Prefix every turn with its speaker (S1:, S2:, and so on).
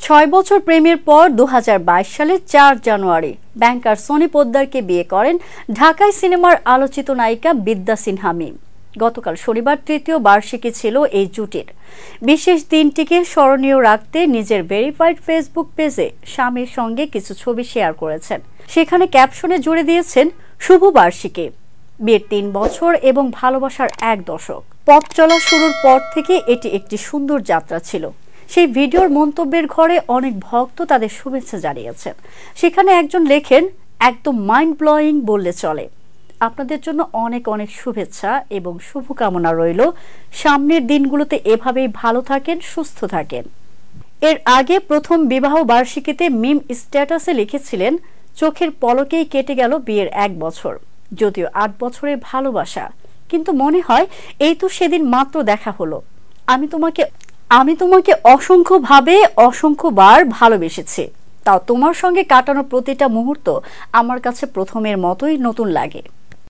S1: 6 বছর প্রেমের পর 2022 সালের 4 জানুয়ারি ব্যাংকার সনি পোদ্দারকে বিয়ে করেন ঢাকাই সিনেমার আলোচিত নায়িকা বিদ্যা সিনহা মিম। গতকাল শনিবার তৃতীয় বার্ষিকী ছিল এই জুটির। বিশেষ দিনটিকে স্মরণীয় রাখতে নিজের ভেরিফাইড ফেসবুক পেজে স্বামীর সঙ্গে কিছু ছবি শেয়ার করেছেন। সেখানে ক্যাপশনে জুড়ে দিয়েছেন শুভ বার্ষিকী, বিয়ের 3 বছর এবং ভালোবাসার 1 দশক। পথ চলা শুরুর পর থেকে এটি একটি সুন্দর যাত্রা ছিল। সেই ভিডিওর মন্তব্যের ঘরে অনেক ভক্ত তাদের শুভেচ্ছা জানিয়েছেন। সেখানে একজন লেখেন, একদম মাইন্ড ব্লোয়িং বললে চলে। আপনাদের জন্য অনেক অনেক শুভেচ্ছা এবং শুভকামনা রইল। সামনের দিনগুলোতে এভাবেই ভালো থাকেন, সুস্থ থাকেন। এর আগে প্রথম বিবাহ বার্ষিকীতে মিম স্ট্যাটাসে লিখেছিলেন, চোখের পলকেই কেটে গেল বিয়ের 1 বছর। যদিও 8 বছরের ভালোবাসা, কিন্তু মনে হয় এই তো সেদিন মাত্র দেখা হলো। আমি তোমাকে অসংখ্যবার ভালোবেসেছি। তাও তোমার সঙ্গে কাটানো প্রতিটা মুহূর্ত আমার কাছে প্রথমের মতোই নতুন লাগে।